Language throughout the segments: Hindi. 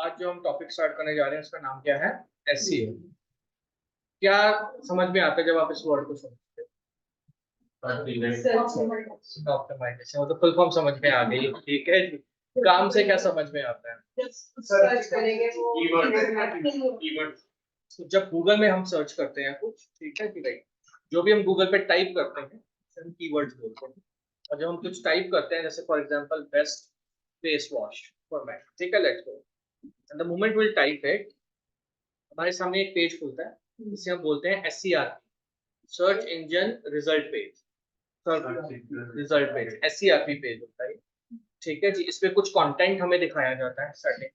आज जो हम टॉपिक स्टार्ट करने जा रहे हैं उसका नाम क्या है? एसईओ। क्या समझ में आता है जब आप इस वर्ड को सुनते हो? ऑप्टिमाइजेशन, मतलब फुल फॉर्म समझ में आ गई, ठीक है जी। काम से क्या समझ में आता है? सर्च करेंगे वो कीवर्ड। तो जब गूगल में हम सर्च करते हैं कुछ, ठीक है कि नहीं, जो भी हम गूगल पे टाइप करते हैं हम कीवर्ड्स बोलते हैं। और जब हम कुछ टाइप करते हैं, जैसे for example best face wash for man, ठीक है, let's go, and the moment will type it, हमारे सामने एक पेज खुलता है जिसे हम बोलते हैं SER, search engine result page. Result page SERP page होता है, ठीक है जी। इसमें कुछ कंटेंट हमें दिखाया जाता है सर्टेन,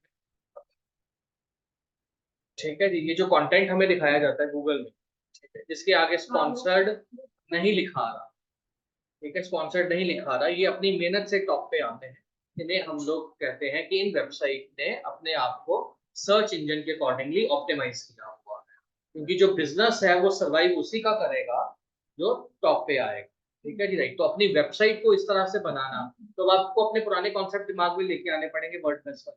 ठीक है जी। ये जो कंटेंट हमें दिखाया जाता है गूगल में, ठीक है, जिसके आगे स्पॉन्सर्ड नहीं लिखा रहा, ठीक है, स्पॉन्सर्ड नहीं लिखा रहा, ये अपनी मेहनत से टॉप पे आते हैं। इन्हें हम लोग कहते हैं कि इन वेबसाइट ने अपने आप को सर्च इंजन के अकॉर्डिंगली ऑप्टिमाइज किया हुआ है, क्योंकि जो बिजनेस है वो सर्वाइव उसी का करेगा जो टॉप पे आएगा, ठीक है जी, राइट। तो अपनी वेबसाइट को इस तरह से बनाना, तो आपको अपने पुराने कॉन्सेप्ट दिमाग में लेके आने पड़ेंगे वर्डप्रेस पर।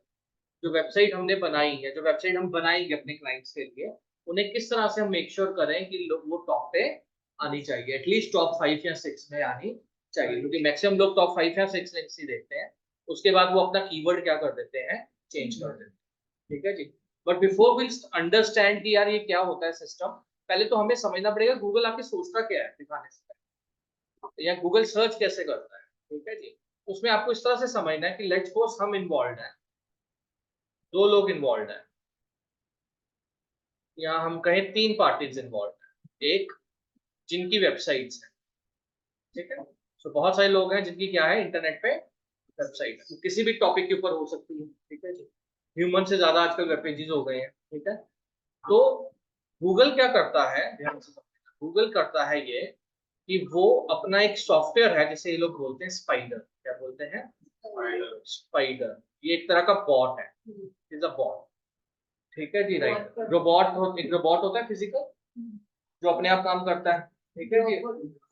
जो वेबसाइट हमने बनाई है, जो वेबसाइट हम बनाएंगे अपने क्लाइंट्स के लिए, उन्हें किस तरह से हम मेक श्योर करें कि लोग वो टॉप पे आनी चाहिए, एटलीस्ट टॉप 5 या 6 में आनी चाहिए, क्योंकि मैक्सिमम लोग टॉप 5 या 6 लिंक्स ही देखते हैं। उसके बाद वो अपना कीवर्ड क्या कर देते हैं, चेंज कर देते हैं, ठीक है जी। बट बिफोर वी अंडरस्टैंड कि यार ये क्या होता है सिस्टम, पहले तो हमें समझना पड़ेगा गूगल आपकी सोचता क्या है दिखाने से पहले, या गूगल सर्च कैसे करता है, ठीक है जी। उसमें आपको इस तरह से समझना है कि लेट्स सपोज हम इन्वॉल्व हैं, 2 लोग इन्वॉल्व हैं, या हम कहें 3 पार्टीज इन्वॉल्व हैं, एक जिनकी वेबसाइट्स है, ठीक है। तो बहुत सारे लोग हैं जिनकी क्या है, इंटरनेट पे वेबसाइट है, तो किसी भी टॉपिक के ऊपर हो सकती है, ठीक है जी। ह्यूमन से ज्यादा आजकल वेब पेजेस हो गए हैं, ठीक है। तो गूगल क्या करता है, ध्यान से समझना, गूगल करता है ये कि वो अपना एक सॉफ्टवेयर है जिसे ये लोग बोलते हैं स्पाइडर, क्या बोलते हैं, स्पाइडर। ये एक तरह का बॉट है, इज अ बॉट, ठीक है जी, राइट। रोबोट, एक रोबोट होता है फिजिकल जो अपने आप काम करता है, ठीक है जी,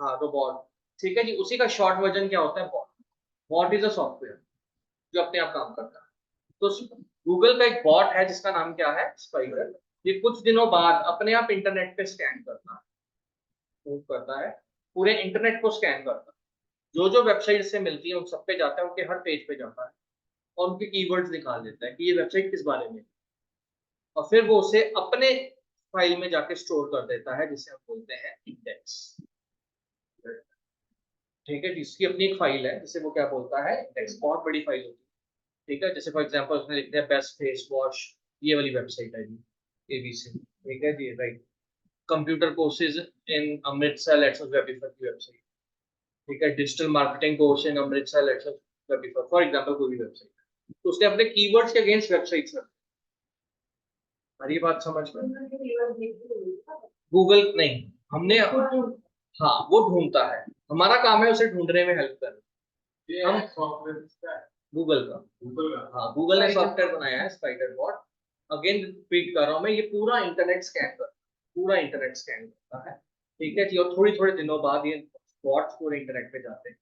हाँ रोबोट, ठीक है जी। उसी का शॉर्ट वर्जन क्या होता है, bot. Bot is a software जो अपने आप काम करता है। तो गूगल का एक बॉट है जिसका नाम क्या है, स्पाइडर। ये कुछ दिनों बाद अपने आप इंटरनेट पे स्कैन करता है, मूव करता है, पूरे इंटरनेट को स्कैन करता है, जो जो वेबसाइट से मिलती है उन सब पे जाता है, उनके हर पेज पे जाता है, और उनके कीवर्ड्स निकाल देता है कि ये वेबसाइट किस बारे में, और फिर वो उसे अपने फाइल में जाके स्टोर कर देता है जिसे हम बोलते हैं इंडेक्स, ठीक है। जिसकी अपनी एक फाइल है जिसे वो क्या बोलता है, इंडेक्स। बहुत बड़ी फाइल होती है, ठीक है। जैसे फॉर एग्जांपल उसने लिख दिया बेस्ट फेस वॉश, ये वाली वेबसाइट है जी, ABC, ठीक है जी, right. Computer courses in Amritsar, let's Webifer की वेबसाइट, ठीक है। Digital marketing course in Amritsar, let's Webifer, for example कोई भी वेबसाइट। तो उसने अपने कीवर्ड्स के अगेंस्ट वेबसाइट्स रखी। हमारी बात समझ में, गूगल नहीं, हमने, हाँ वो ढूंढता है, हमारा काम है उसे ढूंढने में हेल्प करना। हम गूगल का, हाँ गूगल ने सॉफ्टवेयर बनाया है स्पाइडर बॉट। अगेन रिपीट कर रहा हूँ मैं, ये पूरा इंटरनेट स्कैन करता है, पूरा इंटरनेट स्कैन करता है, ठीक है जी। और थोड़ी थोड़े दिनों बाद ये बॉट्स पूरे इंटरनेट पे जाते हैं,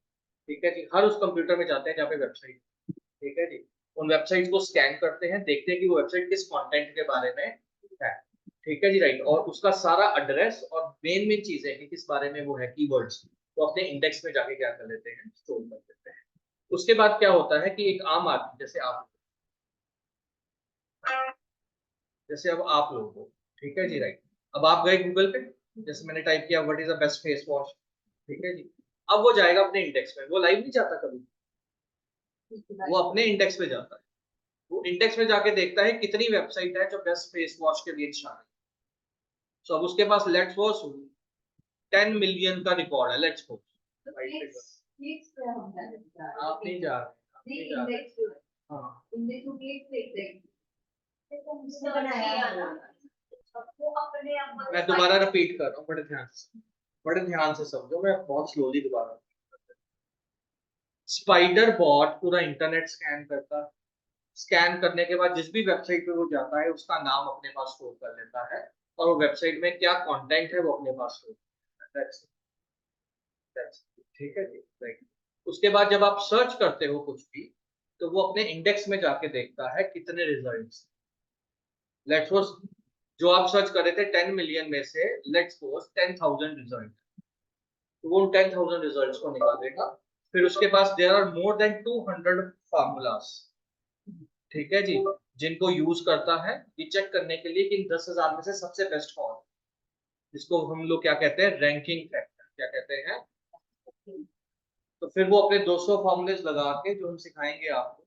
ठीक है जी, हर उस कंप्यूटर में जाते हैं जहाँ पे वेबसाइट, ठीक है जी। उन वेबसाइट को स्कैन करते हैं, देखते हैं कि वो वेबसाइट किस कंटेंट के बारे में है, ठीक है जी, राइट। और उसका सारा एड्रेस और मेन मेन चीजें कि किस बारे में वो है, कीवर्ड्स, वो अपने इंडेक्स में जाके क्या कर लेते हैं, स्टोर कर देते हैं। उसके बाद क्या होता है कि एक आम आदमी जैसे आप, जैसे अब आप लोग हो, ठीक है जी, राइट। अब आप गए गूगल पे, जैसे मैंने टाइप किया what is the best face wash, ठीक है जी। अब वो जाएगा अपने इंडेक्स में, वो लाइव नहीं जाता कभी, वो अपने इंडेक्स पे जाता है। वो इंडेक्स में जाके देखता है कितनी वेबसाइट है जो बेस्ट फेस वॉश के लिए शामिल है। सो अब उसके पास लेट्स सपोज 10 मिलियन का रिकॉर्ड है, लेट्स सपोज, आप नहीं जा रहे, आप नहीं जा रहे, हाँ मैं दोबारा रिपीट कर रहा हूँ, बड़े ध्यान से समझो, मैं बहुत स्लोली दोबारा। स्पाइडर बॉट पूरा इंटरनेट स्कैन करता है, स्कैन करने के बाद जिस भी वेबसाइट पे वो जाता है उसका नाम अपने पास स्टोर कर लेता है, और वो वेबसाइट में क्या कंटेंट है वो अपने पास स्टोर कर लेता है, ठीक है जी, राइट। उसके बाद जब आप सर्च करते हो कुछ भी, तो वो अपने इंडेक्स में जाके देखता है कितने रिजल्ट्स, लेट्स सपोज जो आप सर्च कर रहे थे 10 मिलियन में से लेट्स सपोज 10,000 रिजल्ट, तो वो 10,000 रिजल्ट्स को निकालेगा। फिर उसके पास there are more than 200 formulas, ठीक है जी, जिनको यूज करता है ये चेक करने के लिए कि इन 10,000 में से सबसे बेस्ट कौन है, जिसको हम लोग क्या कहते हैं, रैंकिंग फैक्टर क्या कहते हैं। तो फिर वो अपने 200 फॉर्मूलेस लगा के जो हम सिखाएंगे आपको,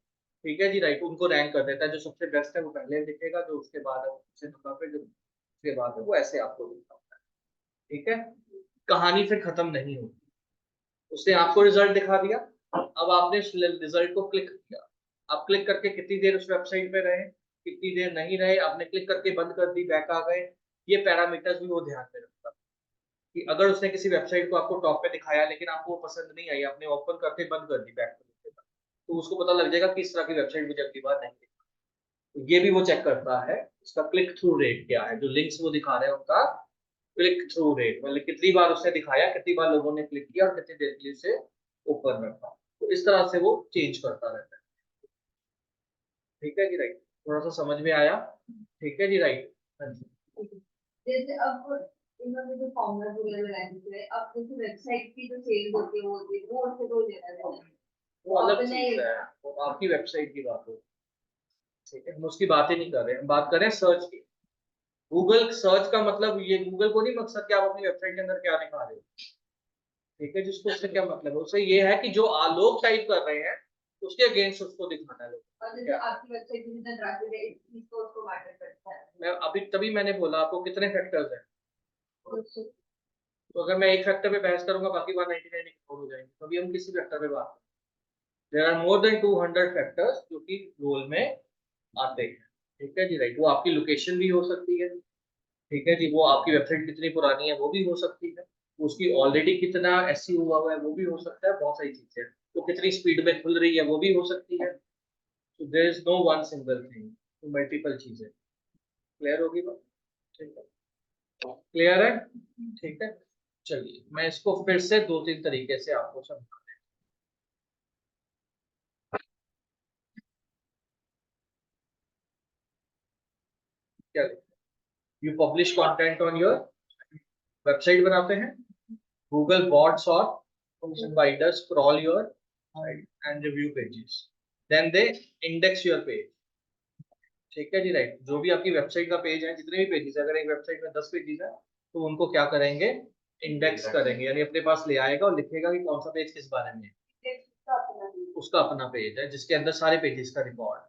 ठीक है जी राइट, उनको रैंक कर देता है। जो सबसे बेस्ट है वो पहले दिखेगा, जो उसके बाद है वो दूसरे नंबर पे, जो उसके बाद है वो ऐसे आपको दिखाता है, ठीक है। कहानी फिर खत्म नहीं होती, उसने आपको रिजल्ट दिखा दिया, अब आपने उस रिजल्ट को क्लिक किया। आप क्लिक करके कितनी देर उस वेबसाइट पे रहे, कितनी देर नहीं रहे, आपने क्लिक करके बंद कर दी, बैक आ गए, ये पैरामीटर्स भी वो ध्यान में रखता है कि अगर उसने किसी वेबसाइट को आपको टॉप पे दिखाया लेकिन आपको वो पसंद नहीं आई, आपने ओपन करके बंद कर दी बैक करके, तो उसको पता लग जाएगा कि इस तरह की वेबसाइट मुझे अगली बार नहीं दिखा। तो ये भी वो चेक करता है, उसका क्लिक थ्रू रेट क्या है, जो लिंक्स वो दिखा रहे हैं उनका क्लिक थ्रू रेट, मतलब कितनी बार उसने दिखाया, कितनी बार लोगों ने क्लिक किया और कितनी देर के लिए उसे ओपन रखा। तो इस तरह से वो चेंज करता रहता है, ठीक है जी राइट। थोड़ा सा समझ में आया, ठीक है जी राइट। हाँ जी, जैसे अब इन्होंने जो फॉर्मूला वगैरह लगाए थे, अब जैसे वेबसाइट की जो सेल होती है वो उससे कोई लेना देना नहीं। वो अलग अपने चीज है, वो आपकी वेबसाइट की बात हो, ठीक है, हम उसकी बात ही नहीं कर रहे हैं, हम बात कर रहे हैं सर्च की। गूगल सर्च का मतलब ये गूगल को नहीं मकसद कि आप अपनी वेबसाइट के अंदर क्या दिखा रहे हो, ठीक है, जिसको उससे क्या मतलब है, उससे ये है कि जो लोग टाइप कर रहे हैं उसके अगेंस्ट उसको दिखाना है लोग। और जैसे आपकी वेबसाइट में जितना ट्रैफिक है इस चीज को उसको मैटर करता है। मैं अभी तभी मैंने बोला आपको कितने फैक्टर्स हैं, तो तो अगर मैं एक फैक्टर पे बहस करूंगा बाकी बार 99 इग्नोर हो जाएंगे, तभी हम किसी फैक्टर पे बात करें। There are more than 200 factors जो कि रोल में आते हैं, ठीक है जी राइट। वो आपकी लोकेशन भी हो सकती है, ठीक है जी, वो आपकी वेबसाइट कितनी पुरानी है वो भी हो सकती है, उसकी ऑलरेडी कितना एसईओ हुआ हुआ है वो भी हो सकता है, बहुत सारी चीजें, वो कितनी स्पीड में खुल रही है वो भी हो सकती है। तो there is no one single thing, तो मल्टीपल चीजें। क्लियर होगी बात, ठीक है, क्लियर है, ठीक है। चलिए मैं इसको फिर से दो तीन तरीके से आपको समझा क्या। You publish content on your website बनाते हैं, गूगल बॉट्स और spiders crawl your site and review pages, then they index your page, ठीक है जी राइट। जो भी आपकी वेबसाइट का पेज है, जितने भी पेजेस है, अगर एक वेबसाइट में 10 पेजेस है तो उनको क्या करेंगे, इंडेक्स करेंगे, यानी अपने पास ले आएगा और लिखेगा कि कौन सा पेज किस बारे में है, उसका अपना पेज है जिसके अंदर सारे पेजेस का रिकॉर्ड।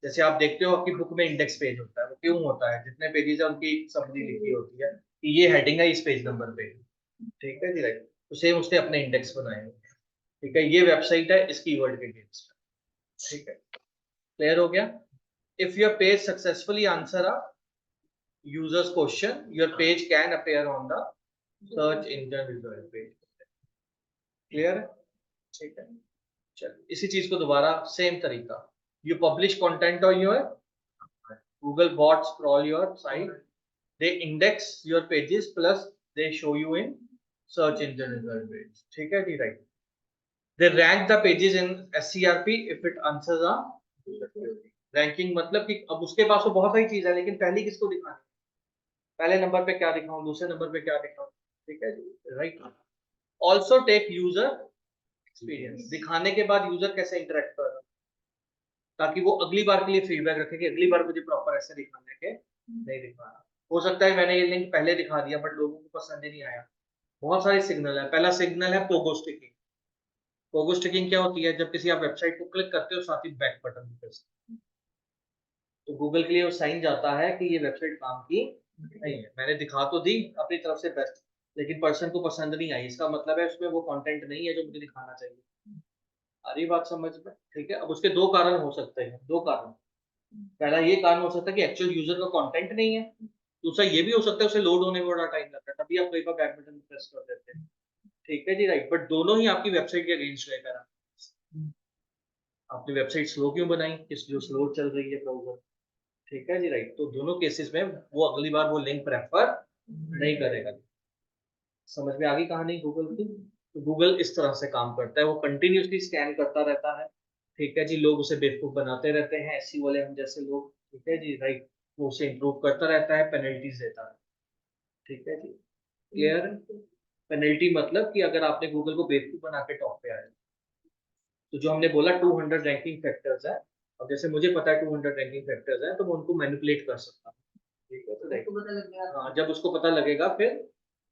जैसे आप देखते हो आपकी बुक में इंडेक्स पेज होता है, वो क्यों होता है, जितने पेजेस है उनकी समरी लिखी होती है कि ये हेडिंग है इस पेज नंबर पे, ठीक है जी राइट। तो सेम उसने अपने इंडेक्स बनाए हुए हैं, ठीक है, ये वेबसाइट है इस कीवर्ड के अगेंस्ट, ठीक है, क्लियर हो गया। If your page successfully answer a users question your page can appear on the search engine result page, clear है, ठीक है। चलिए इसी चीज को दोबारा सेम तरीका, you publish content on your Google bots crawl your site, they index your pages plus they show you in search engine result page, ठीक है जी right. they rank the pages in SCRP if it answers a ranking, मतलब कि अब उसके पास तो बहुत सारी चीज है लेकिन पहली किसको दिखानी, पहले नंबर पे क्या दिखाऊं, दूसरे नंबर पे क्या दिखाऊं, ठीक है जी right. Also take user experience, दिखाने के बाद यूजर कैसे इंटरेक्ट कर रहा है, ताकि वो अगली बार के लिए फीडबैक रखे कि अगली बार मुझे प्रॉपर ऐसे दिखाने के नहीं दिखाना। हो सकता है मैंने ये लिंक पहले दिखा दिया बट लोगों को पसंद ही नहीं आया। बहुत सारे सिग्नल है, पहला सिग्नल है पोगो स्टिकिंग। पोगो स्टिकिंग क्या होती है, जब किसी आप वेबसाइट को क्लिक करते हो साथ ही बैक बटन प्रेस, तो गूगल के लिए वो साइन जाता है कि ये वेबसाइट काम की नहीं है, मैंने दिखा तो दी अपनी तरफ से बेस्ट लेकिन पर्सन को पसंद नहीं आई, इसका मतलब है उसमें वो कंटेंट नहीं है जो मुझे दिखाना चाहिए। आ रही बात समझ में, ठीक है। अब उसके दो कारण हो सकते हैं, दो कारण, पहला ये कारण हो सकता है कि एक्चुअल यूजर का कंटेंट नहीं है, दूसरा ये भी हो सकता है उसे लोड होने में बड़ा टाइम लगता है, तभी आप कई बार बैक बटन प्रेस कर देते हैं, ठीक है जी राइट। बट दोनों ही आपकी वेबसाइट के अगेंस्ट गए, करा आपने वेबसाइट स्लो क्यों बनाई, किस जो स्लो चल रही है ब्राउजर, ठीक है जी राइट। तो दोनों केसेस में वो अगली बार वो लिंक प्रेफर नहीं करेगा। समझ में आ गई कहानी गूगल की। तो गूगल इस तरह से काम करता है, वो कंटिन्यूसली स्कैन करता रहता है, ठीक है जी। लोग उसे बेवकूफ बनाते रहते हैं, ऐसी वाले हम जैसे लोग, ठीक है जी राइट। वो उसे इम्प्रूव करता रहता है, पेनल्टीज देता है। ठीक है जी, क्लियर? पेनल्टी मतलब कि अगर आपने गूगल को बेवकूफ बना के टॉप पे आया, तो जो हमने बोला 200 रैंकिंग फैक्टर्स है, अब जैसे मुझे पता है 200 रैंकिंग फैक्टर्स है, तो मैं उनको मैनिपुलेट कर सकता हूँ। ठीक है, तो हाँ, जब उसको पता लगेगा फिर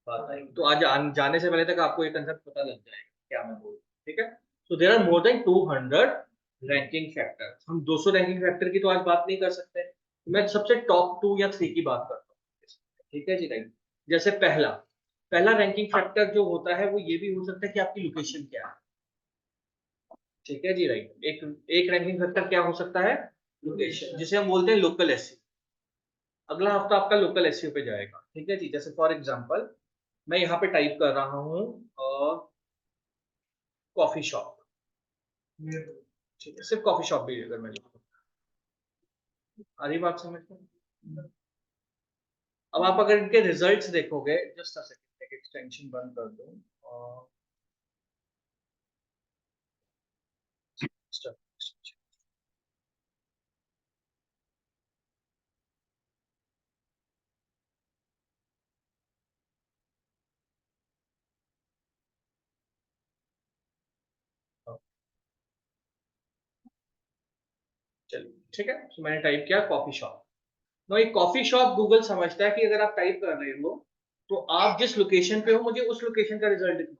बात आएगी। तो आज जाने से पहले तक आपको ये कंसेप्ट पता लग जाएगा क्या मैं बोल रहा हूँ। ठीक है, so there are more than 200 ranking factors. हम 200 रैंकिंग फैक्टर की तो आज बात नहीं कर सकते, मैं सबसे टॉप 2 या 3 की बात करता हूँ। ठीक है जी, राइट। जैसे पहला पहला रैंकिंग फैक्टर जो होता है वो ये भी हो सकता है कि आपकी लोकेशन क्या है। ठीक है जी, राइट। एक एक रैंकिंग फैक्टर क्या हो सकता है, लोकेशन, जिसे हम बोलते हैं लोकल एसईओ। अगला हफ्ता आपका लोकल एसईओ पे जाएगा। ठीक है जी, जैसे फॉर एग्जांपल मैं यहाँ पे टाइप कर रहा हूँ कॉफी शॉप। ठीक है, सिर्फ कॉफी शॉप भी अगर मैं लिखूँ, आ रही बात समझ में? अब आप अगर इनके रिजल्ट्स देखोगे, जस्ट अ सेकंड, एक एक्सटेंशन बंद कर दो और चलिए, ठीक है, तो मैंने टाइप किया कॉफी शॉप। नो, एक कॉफी शॉप गूगल समझता है कि अगर आप टाइप कर रहे हो तो आप जिस लोकेशन पे हो, मुझे उस लोकेशन का रिजल्ट दिखाओ।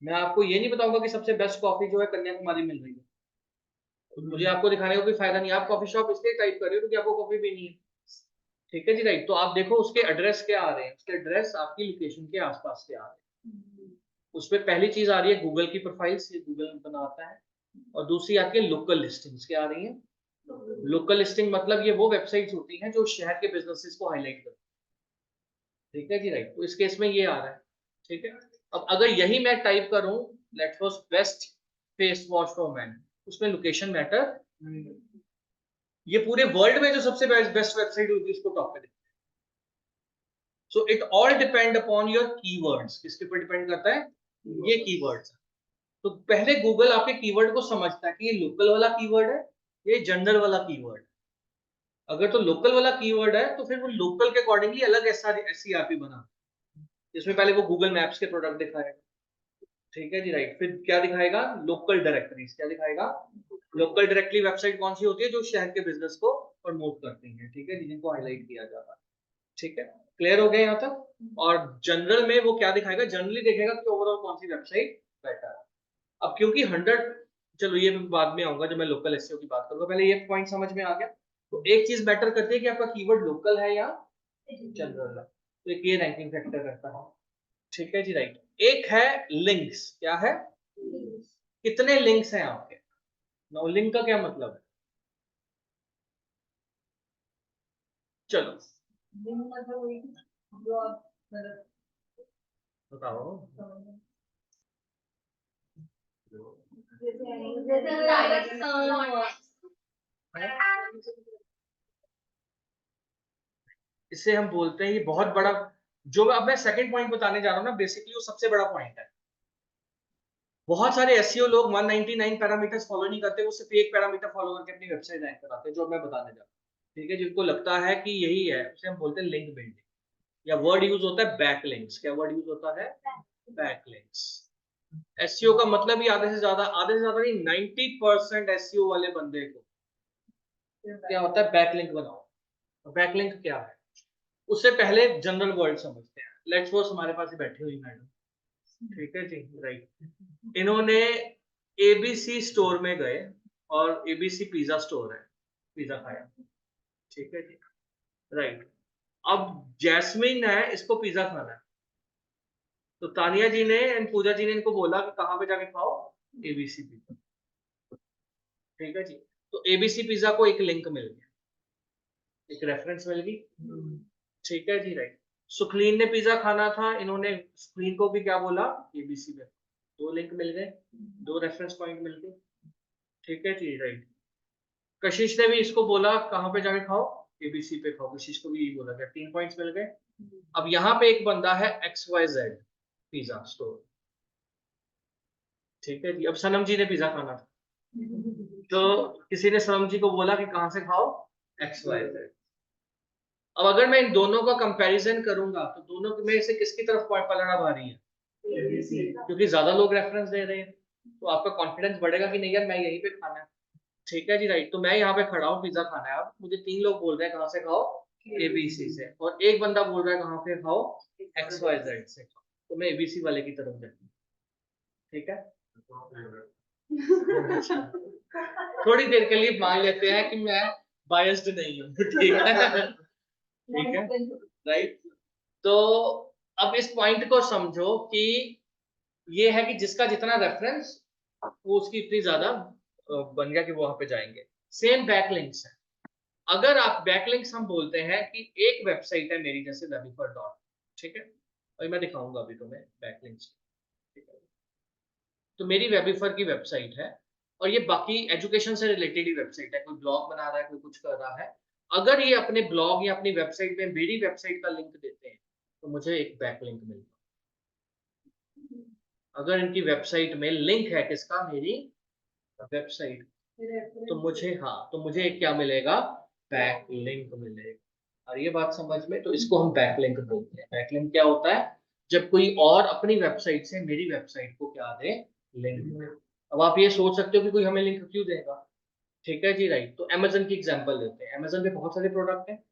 मैं आपको ये नहीं बताऊंगा कि सबसे बेस्ट कॉफी जो है कन्याकुमारी मिल रही है, तो मुझे आपको दिखाने का कोई फायदा नहीं। आप कॉफी शॉप इसलिए टाइप कर रहे हो क्योंकि आपको कॉफी पीनी है। ठीक है जी, राइट। तो आप देखो उसके एड्रेस क्या आ रहे हैं, उसके एड्रेस आपकी लोकेशन के आसपास के आ रहे हैं। उसमें पहली चीज आ रही है गूगल की प्रोफाइल्स, ये गूगल बनाता है, और दूसरी आती है लोकल लिस्टिंग्स। क्या आ रही है? लोकल लिस्टिंग मतलब ये वो वेबसाइट्स होती हैं जो शहर के बिजनेसेस को हाईलाइट करती हैं। ठीक है जी, राइट। तो इस केस में ये आ रहा है। ठीक है, अब अगर यही मैं टाइप करूं, let's suppose best face wash for man, उसमें लोकेशन मैटर, ये पूरे वर्ल्ड में जो सबसे बेस्ट वेबसाइट होगी उसको टॉप पे। So it all depend upon your keywords. किसके ऊपर डिपेंड करता है? ये कीवर्ड्स। तो पहले गूगल आपके कीवर्ड को समझता है कि ये लोकल वाला कीवर्ड है, ये जनरल वाला कीवर्ड। अगर तो लोकल वाला कीवर्ड है तो फिर वो लोकल के अकॉर्डिंगली अलग एसईआरपी बना, जिसमें पहले वो गूगल मैप्स के प्रोडक्ट दिखाएगा। ठीक है जी, राइट। फिर क्या दिखाएगा? Local directories. क्या दिखाएगा? लोकल डायरेक्टरी वेबसाइट कौन सी होती है? जो शहर के बिजनेस को प्रमोट करती है। ठीक है जी, जिनको हाईलाइट किया जाता है। ठीक है, क्लियर हो गया यहाँ तक? और जनरल में वो क्या दिखाएगा? जनरली देखेगा कि ओवरऑल कौन सी वेबसाइट बेटर है। अब क्योंकि 100, चलो ये मैं बाद में आऊंगा जब मैं लोकल एसईओ की बात करूंगा, पहले ये पॉइंट समझ में आ गया। तो एक चीज मैटर करती है कि आपका कीवर्ड लोकल है या जनरल है, तो एक ये रैंकिंग फैक्टर करता है। ठीक है जी, राइट। एक है लिंक्स। क्या है? कितने लिंक्स हैं आपके? नो, लिंक का क्या मतलब है? चलो बताओ। इसे हम बोलते हैं, ये बहुत बड़ा, जो अब मैं सेकंड पॉइंट बताने जा रहा हूँ ना, बेसिकली वो सबसे बड़ा पॉइंट है। बहुत सारे एसईओ लोग 199 पैरामीटर्स फॉलो नहीं करते, वो सिर्फ एक पैरामीटर फॉलो करके अपनी वेबसाइट रैंक कराते हैं, जो मैं बताने जा रहा हूँ। ठीक है, जिनको लगता है कि यही है, उसे हम बोलते हैं लिंक बिल्डिंग, या वर्ड यूज होता है बैक लिंक्स। क्या वर्ड यूज होता है? Back links. एसईओ का मतलब ही आधे से ज्यादा नहीं, 90% एसईओ वाले बंदे को क्या होता है? बैकलिंक बनाओ। बैकलिंक क्या है? उससे पहले जनरल वर्ड समझते हैं। लेट्स सपोज हमारे पास ही बैठी हुई मैडम, ठीक है जी, राइट। इन्होंने एबीसी स्टोर में गए, और एबीसी पिज्जा स्टोर है, पिज्जा खाया। ठीक है जी, राइट। अब जैस्मिन है, इसको पिज्जा खाना है, तो तानिया जी ने एंड पूजा जी ने इनको बोला कि कहाँ पे जाके खाओ? ABC pizza. ठीक है जी, तो एबीसी पिज्जा को एक लिंक मिल गया, एक रेफरेंस मिल गई। ठीक है जी, राइट। सुखलीन ने पिज्जा खाना था, इन्होंने सुखलीन को भी क्या बोला? एबीसी पे। दो लिंक मिल गए, दो रेफरेंस पॉइंट मिल गए। ठीक है जी, राइट। कशिश ने भी इसको बोला कहाँ पे जाके खाओ? एबीसी पे खाओ। कशिश को भी यही बोला गया, 3 पॉइंट्स मिल गए। अब यहाँ पे एक बंदा है XYZ पिज्जा स्टोर। ठीक है जी, अब सनम जी ने पिज्जा खाना था, तो किसी ने सनम जी को बोला कि कहाँ से खाओ? XYZ। अब अगर मैं इन दोनों का कंपैरिजन करूंगा तो दोनों में से किसकी तरफ पलड़ा भारी है? क्योंकि ज्यादा लोग रेफरेंस दे रहे हैं, तो आपका कॉन्फिडेंस बढ़ेगा कि नहीं यार मैं यहीं पे खाना है। ठीक है जी, राइट। तो मैं यहाँ पे खड़ा हूँ, पिज्जा खाना है, अब मुझे 3 लोग बोल रहे हैं कहाँ से खाओ, ABC से, और एक बंदा बोल रहा है कहाँ पे खाओ, XYZ से खाओ, तो मैं ABC वाले की तरफ जाऊंगा। ठीक है, थोड़ी देर के लिए मान लेते हैं कि मैं बायस्ड नहीं हूँ। ठीक है, ठीक है, राइट। तो अब इस पॉइंट को समझो कि ये है कि जिसका जितना रेफरेंस वो उसकी इतनी ज्यादा बन गया कि वो वहां पे जाएंगे। सेम बैकलिंक्स है। अगर आप बैकलिंक्स हम बोलते हैं कि एक वेबसाइट है मेरी, जैसे वेबिफर डॉट, ठीक है, और मैं दिखाऊंगा अभी तुम्हें बैकलिंक्स। ठीक है, तो मेरी वेबिफर की वेबसाइट है और ये बाकी एजुकेशन से रिलेटेड ही वेबसाइट है, कोई ब्लॉग बना रहा है, कोई कुछ कर रहा है। अगर ये अपने ब्लॉग या अपनी वेबसाइट में मेरी वेबसाइट का लिंक देते हैं तो मुझे एक बैकलिंक मिलता है। अगर इनकी वेबसाइट में लिंक है किसका, मेरी वेबसाइट, तो मुझे, हाँ, तो मुझे एक क्या मिलेगा, बैकलिंक मिलेगा। और ये बात समझ में, तो इसको हम बैकलिंक बोलते हैं। बैकलिंक क्या होता है? जब कोई और अपनी वेबसाइट से मेरी वेबसाइट को क्या दे, लिंक। अब आप ये सोच सकते हो कि कोई हमें लिंक क्यों देगा। ठीक है जी, राइट। तो अमेजन की एग्जांपल लेते हैं। अमेजन पे बहुत सारे प्रोडक्ट हैं।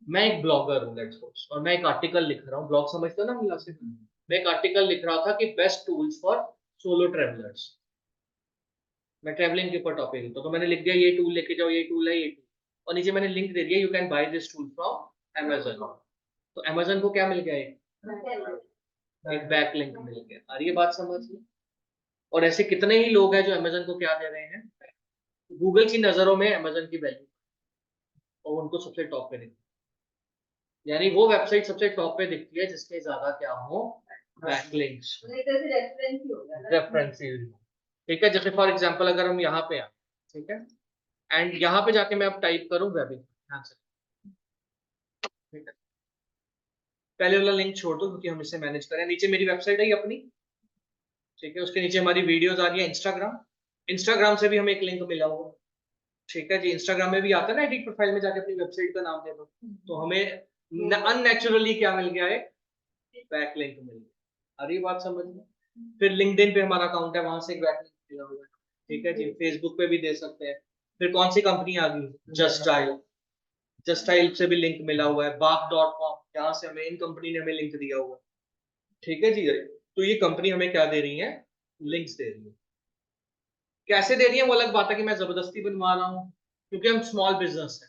मैं एक ब्लॉगर हूँ, लेट्स सपोज, और मैं एक आर्टिकल लिख रहा हूँ, ब्लॉग समझते हो ना मुल्ला? मैं एक आर्टिकल लिख रहा था कि best tools for solo travellers. मैं ट्रैवलिंग के ऊपर टॉपिक लिखता हूँ, तो मैंने लिख दिया ये टूल लेके जाओ, ये टूल है, ये टूल, और नीचे मैंने लिंक दे दिया, you can by this tool from Amazon. तो अमेजन को क्या मिल गया? एक बैक लिंक मिल गया। और ये बात समझ ली। और ऐसे कितने ही लोग हैं जो अमेजन को क्या दे रहे हैं, गूगल की नजरों में अमेजन की वैल्यू, और उनको सबसे टॉप पे दिखती है। यानी वो वेबसाइट सबसे टॉप पे दिखती है जिसके ज्यादा क्या हो, बैकलिंक्स, रेफरेंस। ठीक है, जैसे फॉर एग्जांपल अगर हम यहाँ पे आए, ठीक है, एंड यहाँ पे जाके मैं अब टाइप करूँ वेबिनार, ध्यान से, ठीक है, पहले वाला लिंक छोड़ दो क्योंकि हम इसे मैनेज करें। नीचे मेरी वेबसाइट है अपनी, ठीक है, उसके नीचे हमारी वीडियोस आ रही है। इंस्टाग्राम, इंस्टाग्राम से भी हमें एक लिंक मिला हुआ, ठीक है जी। इंस्टाग्राम में भी आता है ना, एडिट प्रोफाइल में जाके अपनी वेबसाइट का नाम दे दो, तो हमें अननेचुरली क्या मिल गया है, बैक लिंक मिल गया। अरे बात समझ में। फिर लिंक्डइन पे हमारा अकाउंट है, वहां से एक बैक लिंक मिला हुआ है, ठीक है जी। फेसबुक पे भी दे सकते हैं। फिर कौन सी कंपनी आ गई, जस्ट स्टाइल, जस्ट स्टाइल से भी लिंक मिला हुआ है। बाक.com, जहां से हमें इन कंपनी ने हमें लिंक दिया हुआ है, ठीक है जी। तो ये कंपनी हमें क्या दे रही है, लिंक्स दे रही है। कैसे दे रही है वो अलग बात है कि मैं जबरदस्ती बनवा रहा हूँ, क्योंकि हम स्मॉल बिजनेस है।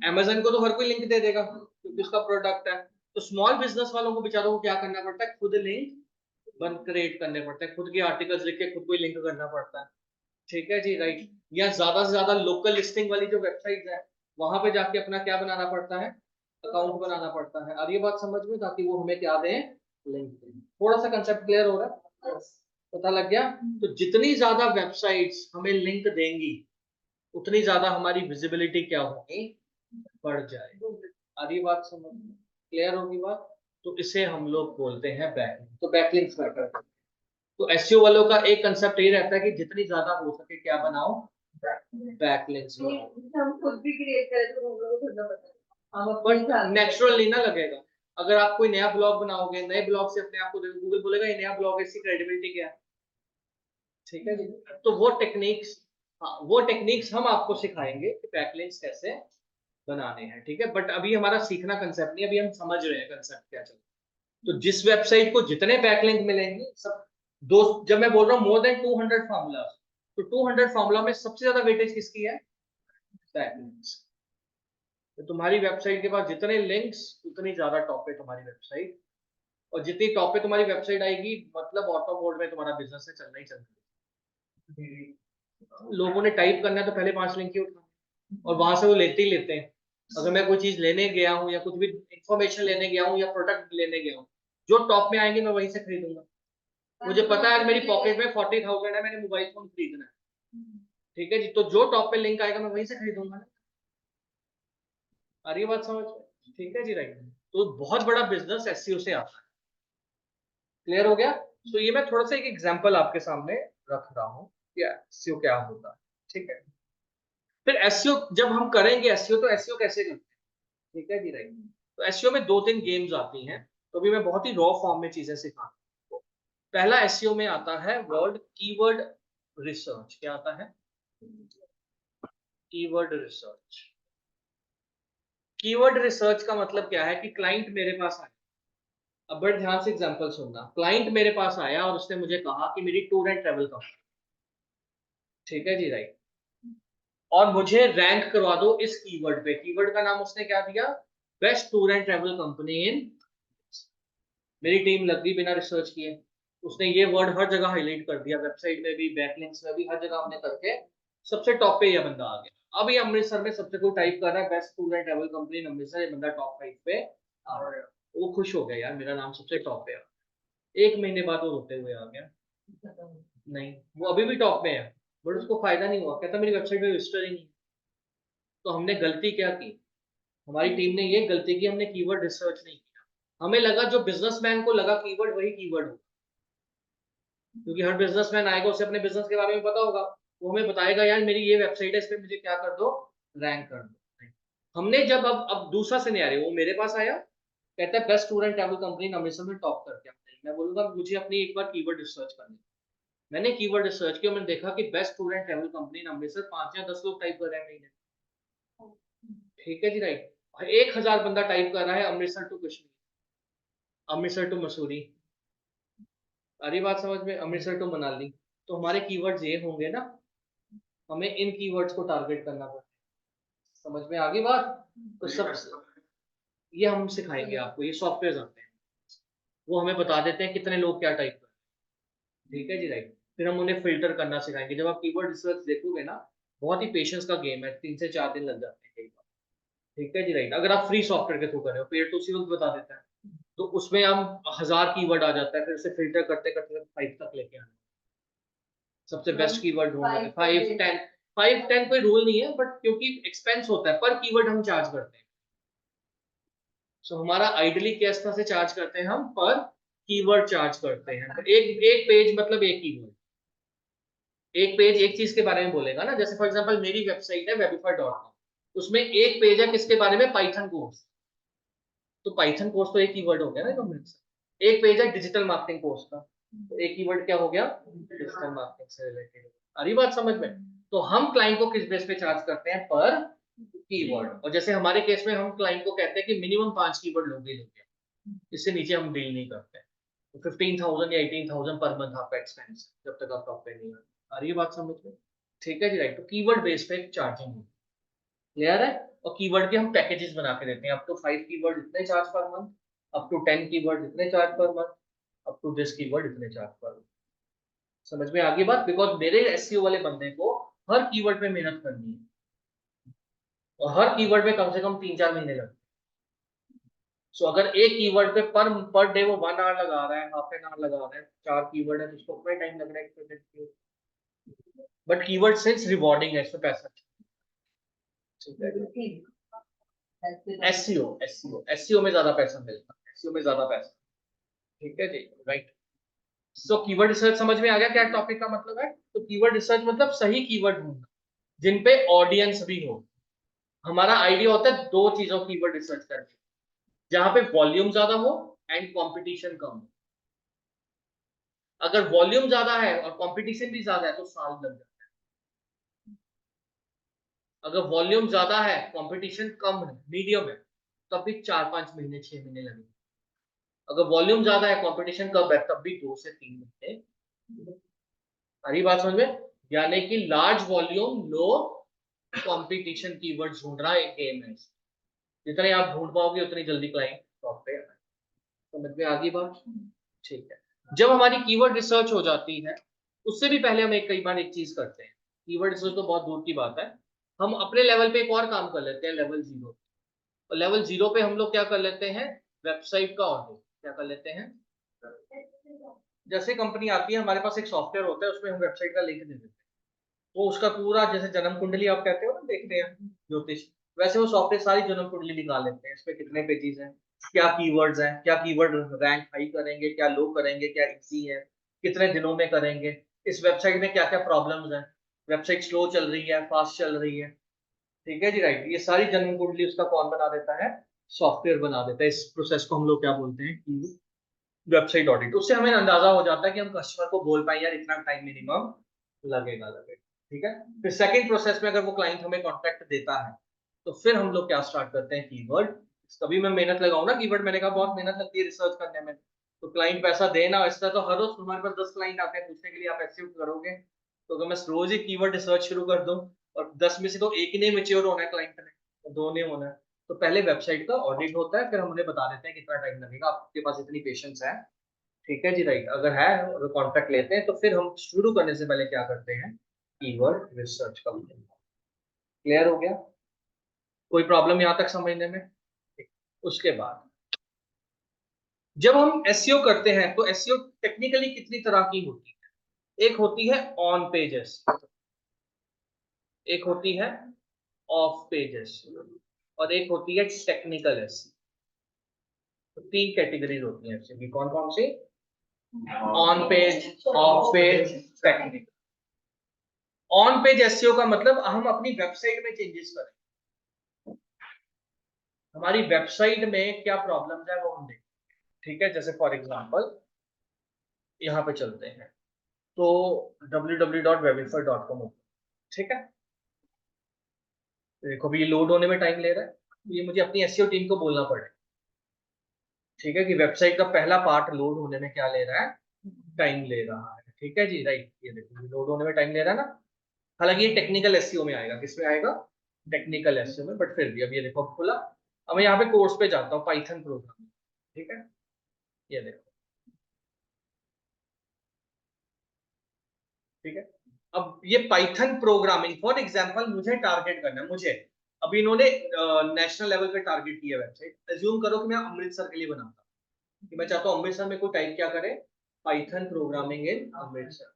अमेजन को तो हर कोई लिंक दे देगा क्योंकि उसका प्रोडक्ट है। तो स्मॉल बिजनेस वालों को बेचारों को क्या करना पड़ता है, खुद लिंक बन क्रिएट करने पड़ते हैं, खुद के आर्टिकल्स लिख के खुद को लिंक करना पड़ता है। ठीक है जी, राइट। या ज्यादा से ज्यादा लोकल लिस्टिंग वाली जो वेबसाइट है, वहां पे जाके अपना क्या बनाना पड़ता है, अकाउंट बनाना पड़ता है। और ये बात समझ में, ताकि वो हमें क्या दें, लिंक दें। थोड़ा सा कंसेप्ट क्लियर हो रहा है, पता लग गया? तो जितनी ज्यादा वेबसाइट्स हमें लिंक देंगी उतनी ज्यादा हमारी विजिबिलिटी क्या होगी, बढ़ जाएगी। और ये बात समझ में क्लियर होगी बात? तो इसे हम लोग बोलते हैं बैकलिंक। तो बैकलिंक्स मैटर करते हैं। तो एसईओ वालों का एक कंसेप्ट ये रहता है कि जितनी ज्यादा हो सके क्या बनाओ, बैकलिंक्स बनाओ। हम खुद भी क्रिएट करें तो हम लोगों को खुद ना पता बट नेचुरल नहीं ना लगेगा। अगर आप कोई नया ब्लॉग बनाओगे, नए ब्लॉग से अपने आप को गूगल बोलेगा ये नया ब्लॉग है, इसकी क्रेडिबिलिटी क्या है। ठीक है जी। तो वो टेक्निक्स, हाँ, वो टेक्निक्स हम आपको सिखाएंगे कि बैकलिंक्स कैसे बनाने हैं। ठीक है, बट अभी हमारा सीखना कंसेप्ट नहीं, अभी हम समझ रहे हैं कंसेप्ट क्या चल। तो जिस वेबसाइट को जितने बैकलिंक मिलेंगे सब, दो, जब मैं बोल रहा हूँ मोर देन 200 फार्मूला, तो 200 फार्मूला में सबसे ज्यादा वेटेज किसकी है, बैकलिंक्स। तो तुम्हारी वेबसाइट के पास जितने लिंक्स उतनी ज्यादा टॉप पे तुम्हारी वेबसाइट, और जितनी टॉप पे तुम्हारी वेबसाइट आएगी मतलब ऑटो मोड में तुम्हारा बिजनेस है, चलना ही चलना है। लोगों ने टाइप करना है तो पहले 5 लिंक ही उठाना, और वहां से वो लेते ही लेते हैं। अगर मैं कोई चीज लेने गया हूँ या कुछ भी इंफॉर्मेशन लेने गया हूँ या प्रोडक्ट लेने गया हूँ, जो टॉप में आएंगे मैं वहीं से खरीदूंगा। मुझे पता है मेरी पॉकेट में 40,000 है, मैंने मोबाइल फोन खरीदना है, ठीक है जी, तो जो टॉप पे लिंक आएगा मैं वहीं से खरीदूंगा। आ रही है बात समझ में? ठीक है जी, राइट। तो बहुत बड़ा बिजनेस एसईओ से आता है। क्लियर हो गया? तो ये मैं थोड़ा सा एक एग्जांपल आपके सामने रख रहा हूँ कि एसईओ क्या होता है। ठीक है, फिर एसईओ जब हम करेंगे एसईओ, तो एसईओ कैसे करते हैं, ठीक है जी, राइट। तो एसईओ में 2-3 गेम्स आती हैं, तो अभी मैं बहुत ही रॉ फॉर्म में चीजें सिखाऊंगा। पहला एसईओ में आता है वर्ड कीवर्ड रिसर्च। क्या आता है? Keyword research. कीवर्ड रिसर्च का मतलब क्या है कि क्लाइंट मेरे पास आया, अब बड़े ध्यान से एग्जांपल सुनना। क्लाइंट मेरे पास आया और उसने मुझे कहा कि मेरी टूर एंड ट्रेवल कंपनी, ठीक है जी, राइट, और मुझे रैंक करवा दो इस कीवर्ड पे। कीवर्ड का नाम उसने क्या दिया? Best tour and travel company इन। मेरी टीम लग गई बिना रिसर्च किए, उसने ये वर्ड हर जगह हाईलाइट कर दिया, वेबसाइट में भी, बैकलिंक्स में भी, हर जगह हमने करके सबसे टॉप पे यह बंदा आ गया। अब ये अमृतसर में सबसे कोई टाइप कर रहा है best tour and travel company इन अमृतसर, ये बंदा टॉप 5 पे आ रहा है। वो खुश हो गया, यार मेरा नाम सबसे टॉप पे आ। 1 महीने बाद वो रोते हुए आ गया, नहीं वो अभी भी टॉप में है, बट उसको फायदा नहीं हुआ, कहता मेरी वेबसाइट में विजिटर ही नहीं। तो हमने गलती क्या की? हमारी टीम ने ये गलती की, हमने कीवर्ड रिसर्च नहीं किया। हमें लगा जो बिजनेसमैन को लगा कीवर्ड वही कीवर्ड हो, क्योंकि हर बिजनेसमैन आएगा, उसे अपने बिजनेस के बारे में पता होगा, वो हमें बताएगा यार मेरी ये वेबसाइट है, इस पे मुझे क्या कर दो, रैंक कर दो। हमने जब अब दूसरा सिनेरियो, वो मेरे पास आया, कहता है best tour and travel company Amritsar में टॉप करके आते हैं। मैं बोलूंगा मुझे अपनी एक बार कीवर्ड रिसर्च करनी। मैंने कीवर्ड रिसर्च किया, मैंने देखा कि best tour and travel company Amritsar 5 या 10 लोग टाइप कर रहे हैं महीने, ठीक है जी, राइट। 1,000 बंदा टाइप कर रहा है अमृतसर टू कश्मीर, अमृतसर टू मसूरी, अरे बात समझ में, अमृतसर टू मनाली। तो हमारे कीवर्ड्स ये होंगे ना, हमें इन कीवर्ड्स को टारगेट करना पड़ेगा। समझ में आ गई बात? तो सब ये हम सिखाएंगे आपको, ये सॉफ्टवेयर आते हैं, वो हमें बता देते हैं कितने लोग क्या टाइप कर रहे हैं, ठीक है जी, राइट। फिर हम उन्हें फिल्टर करना सिखाएंगे। जब आप कीवर्ड रिसर्च देखोगे ना, बहुत ही पेशेंस का गेम है, 3 से 4 दिन लग जाते हैं कई बार, ठीक है जी, राइट। अगर आप फ्री सॉफ्टवेयर के थ्रू कर रहे हो, पेड तो उसी वक्त बता देता है, तो उसमें हम 1000 कीवर्ड आ जाता है, फिर उसे फिल्टर करते करते 5 तक लेके आना, सबसे बेस्ट कीवर्ड ढूंढ लेते हैं। 5-10 कोई रूल नहीं है, बट क्योंकि एक्सपेंस होता है पर कीवर्ड हम चार्ज करते हैं। सो हमारा आइडली किस तरह से चार्ज करते हैं, हम पर कीवर्ड चार्ज करते हैं। तो एक एक पेज मतलब एक कीवर्ड, एक पेज एक चीज के बारे में बोलेगा ना। जैसे फॉर एग्जांपल मेरी वेबसाइट है webify.com, उसमें एक पेज है किसके बारे में, पाइथन कोर्स, तो पाइथन कोर्स तो एक कीवर्ड हो गया ना कमेंट से। एक पेज है डिजिटल मार्केटिंग कोर्स का, तो एक कीवर्ड क्या हो गया, डिजिटल मार्केटिंग से रिलेटेड। आ रही बात समझ में? तो हम क्लाइंट को किस बेस पे चार्ज करते हैं, पर कीवर्ड। और जैसे हमारे केस में हम क्लाइंट को कहते हैं कि मिनिमम 5 कीवर्ड लोगे ही लोगे, इससे नीचे हम डील नहीं करते। तो 15,000 या 18,000 पर मंथ आपका एक्सपेंस, जब तक आप टॉप पे नहीं आ रही है बात समझ में, ठीक है जी, राइट। तो कीवर्ड बेस पे चार्जिंग क्लियर है। और कीवर्ड के हम पैकेजेस बना के देते हैं, अप टू 5 कीवर्ड इतने charge per month, up to 10 keyword इतने charge per month, up to this keyword इतने चार्ज पर मंथ। समझ में आ गई बात? बिकॉज मेरे एसईओ वाले बंदे को हर कीवर्ड पे मेहनत करनी है, और हर कीवर्ड में कम से कम 3-4 महीने लगते हैं। सो अगर एक कीवर्ड पे पर डे वो 1 आवर लगा रहा है, हाफ एन आवर लगा रहा है, 4 कीवर्ड है, तो उसको उतना टाइम लग रहा है। बट कीवर्ड सेंस रिवॉर्डिंग है, इसमें पैसा, ठीक है। एसईओ में ज्यादा पैसा मिलता है, एसईओ में ज्यादा पैसा, ठीक है जी, राइट। सो कीवर्ड रिसर्च समझ में आ गया क्या टॉपिक का मतलब है? तो कीवर्ड रिसर्च मतलब सही कीवर्ड ढूंढना जिन पे ऑडियंस भी हो। हमारा आइडिया होता है दो चीजों कीवर्ड रिसर्च करके, जहां पे वॉल्यूम ज्यादा हो एंड कंपटीशन कम हो। अगर वॉल्यूम ज्यादा है और कंपटीशन भी ज्यादा है तो साल लग जाता है। अगर वॉल्यूम ज्यादा है, कंपटीशन कम है, मीडियम है, तब भी 4-5 महीने 6 महीने लगेंगे। अगर वॉल्यूम ज्यादा है, कंपटीशन कम है, तब भी 2 से 3 महीने। सारी बात समझ में? यानी कि large volume low competition keywords ढूंढना एक गेम है। जितने आप ढूंढ पाओगे उतनी जल्दी क्लाइंट टॉप पे आना है। समझ में आ गई बात? ठीक है। जब हमारी कीवर्ड रिसर्च हो जाती है, उससे भी पहले हम कई बार एक चीज करते हैं। कीवर्ड रिसर्च तो बहुत दूर की बात है, हम अपने लेवल पे एक और काम कर लेते हैं, लेवल 0। और लेवल 0 पे हम लोग क्या कर लेते हैं, वेबसाइट का ऑडिट क्या कर लेते हैं। जैसे कंपनी आती है, हमारे पास एक सॉफ्टवेयर होता है, उसमें हम वेबसाइट का लिंक दे देते हैं, वो उसका पूरा, जैसे जन्म कुंडली आप कहते हो ना, देखते हैं ज्योतिष, वैसे वो सॉफ्टवेयर सारी जन्म कुंडली निकाल लेते हैं। इसमें कितने पेजेस हैं, क्या कीवर्ड्स हैं, क्या कीवर्ड रैंक हाई करेंगे, क्या लो करेंगे, क्या इजी है, कितने दिनों में करेंगे, इस वेबसाइट में क्या क्या प्रॉब्लम्स हैं, वेबसाइट स्लो चल रही है, फास्ट चल रही है, ठीक है जी, राइट। ये सारी जन्म कुंडली उसका कौन बना देता है? सॉफ्टवेयर बना देता है। इस प्रोसेस को हम लोग क्या बोलते हैं? कि वेबसाइट ऑडिट। उससे हमें अंदाजा हो जाता है कि हम कस्टमर को बोल पाए यार इतना टाइम मिनिमम लगेगा। ठीक है। फिर सेकंड प्रोसेस में अगर वो क्लाइंट हमें कॉन्ट्रैक्ट देता है तो फिर हम लोग क्या स्टार्ट करते हैं? कीवर्ड। तभी मैं मेहनत लगाऊं ना कीवर्ड, मैंने कहा बहुत मेहनत लगती है रिसर्च करने में। तो क्लाइंट पैसा देना, इस तरह तो हर रोज हमारे पास 10 क्लाइंट आते हैं पूछने के लिए आप एक्सेप्ट करोगे। तो अगर मैं रोज ही कीवर्ड रिसर्च शुरू कर दूं और 10 में से तो एक ही नहीं मैच्योर होना है क्लाइंट ने, तो दो नहीं होना है। तो पहले वेबसाइट का ऑडिट होता है, फिर हम उन्हें बता देते हैं कितना टाइम लगेगा, आपके पास इतनी पेशेंस है। ठीक है जी, राइट। अगर है, अगर कॉन्ट्रैक्ट लेते हैं तो फिर हम शुरू करने से पहले क्या करते हैं? कीवर्ड रिसर्च करते हैं। क्लियर हो गया? कोई प्रॉब्लम यहां तक समझने में? उसके बाद जब हम एसईओ करते हैं तो एसईओ टेक्निकली कितनी तरह की होती है? एक होती है ऑन पेज एसईओ, एक होती है ऑफ पेज एसईओ, और एक होती है टेक्निकल एसईओ। तो तीन कैटेगरीज होती हैं एसईओ की। कौन कौन सी? On page, off page, technical. On page SEO का मतलब हम अपनी वेबसाइट में चेंजेस करें। हमारी वेबसाइट में क्या प्रॉब्लम है वो हम देखें। ठीक है, जैसे फॉर एग्जांपल यहाँ पे चलते हैं तो www.webinfo.com। ठीक है, देखो अभी ये लोड होने में टाइम ले रहा है, तो ये मुझे अपनी एसईओ टीम को बोलना पड़ेगा। ठीक है, कि वेबसाइट का पहला पार्ट लोड होने में क्या ले रहा है? टाइम ले रहा है। ठीक है जी, राइट। ये देखो लोड होने में टाइम ले रहा है ना। हालांकि ये टेक्निकल एसईओ में आएगा। किसमें आएगा? टेक्निकल एसईओ में। बट फिर भी अब ये देखो खुला। अब मैं यहाँ पे कोर्स पे जाता हूँ, पाइथन प्रोग्राम। ठीक है, ये देखो। ठीक है, अब ये पाइथन प्रोग्रामिंग फॉर एग्जांपल मुझे टारगेट करना है। मुझे अभी इन्होंने नेशनल लेवल पे टारगेट किया वेबसाइट। एज्यूम करो कि मैं अमृतसर के लिए बनाता हूँ, कि मैं चाहता हूँ अमृतसर में कोई टाइप क्या करे? Python programming in Amritsar.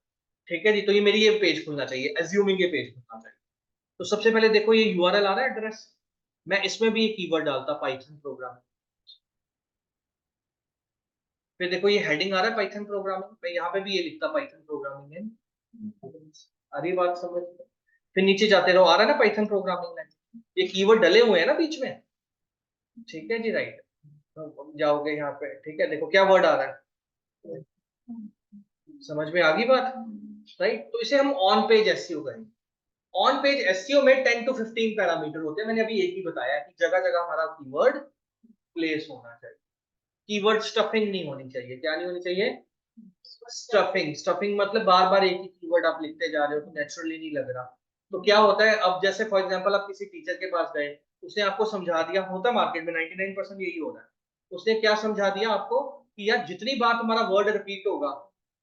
ठीक है जी, तो ये मेरी ये पेज खुलना चाहिए, एज्यूमिंग ये पेज खुलना चाहिए। तो सबसे पहले देखो ये यूआरएल आ रहा है, एड्रेस। मैं इसमें भी ये कीवर्ड डालता पाइथन प्रोग्रामिंग। फिर देखो ये हेडिंग आ रहा है पाइथन प्रोग्रामिंग, मैं यहाँ पे भी ये लिखता पाइथन प्रोग्रामिंग इन। अरे बात समझ। फिर नीचे जाते रहो, आ रहा है ना पाइथन प्रोग्रामिंग में। ये कीवर्ड डले हुए हैं ना बीच में। ठीक है जी, राइट। तो जाओगे यहाँ पे, ठीक है, देखो क्या वर्ड आ रहा है। समझ में आ गई बात? राइट। तो इसे हम ऑन पेज एसईओ करेंगे। ऑन पेज एसईओ में 10 to 15 पैरामीटर होते हैं। मैंने अभी एक ही बताया कि जगह जगह हमारा कीवर्ड प्लेस होना चाहिए। कीवर्ड स्टफिंग नहीं होनी चाहिए। क्या नहीं होनी चाहिए? स्टफिंग। स्टफिंग मतलब बार बार एक ही कीवर्ड आप लिखते जा रहे हो तो नेचुरली नहीं लग रहा। तो क्या होता है, अब जैसे फॉर एग्जांपल आप किसी टीचर के पास गए, उसने आपको समझा दिया, होता मार्केट में 99% यही हो रहा है। उसने क्या समझा दिया आपको कि यार जितनी बार तुम्हारा वर्ड रिपीट होगा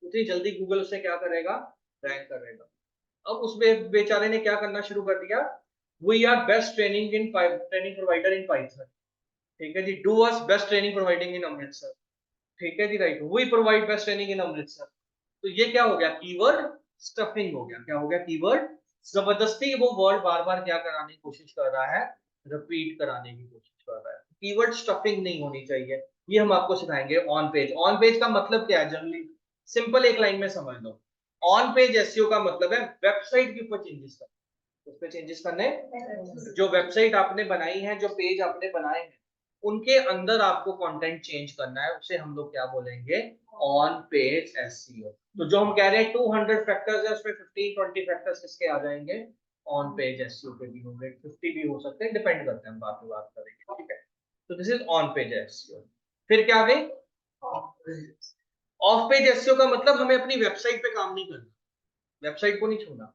उतनी जल्दी गूगल उसे क्या करेगा? रैंक करेगा। अब उस बेचारे ने क्या करना शुरू कर दिया? We are best training provider in Python. ठीक है जी, do us best training providing in Amritsar. ठीक है जी, right. We provide best training in Amritsar. तो ये क्या हो गया? कीवर्ड स्टफिंग हो गया। क्या हो गया? कीवर्ड जबरदस्ती वो वर्ड बार बार क्या कराने की कोशिश कर रहा है? रिपीट कराने की कोशिश कर रहा है। कीवर्ड स्टफिंग नहीं होनी चाहिए। ये हम आपको सिखाएंगे ऑन पेज। ऑन पेज का मतलब क्या है जनरली? सिंपल एक लाइन में समझ लो। ऑन पेज एसईओ का मतलब है वेबसाइट के ऊपर चेंजेस करना। उस पर चेंजेस करने, जो वेबसाइट आपने बनाई है, जो पेज आपने बनाए हैं, उनके अंदर आपको कंटेंट चेंज करना है। उसे हम लोग क्या बोलेंगे? On page SEO. तो जो हम कह रहे हैं 200 फैक्टर्स है, उसमें 15-20 फैक्टर्स किसके आ जाएंगे? ऑन पेज एसईओ के भी होंगे, 50 भी हो सकते हैं, डिपेंड करते हैं, हम बाद में बात करेंगे। ठीक है, तो this is on page SEO. फिर क्या आ गई? ऑफ पेज एसईओ का मतलब हमें अपनी वेबसाइट पे काम नहीं करना, वेबसाइट को नहीं छूना।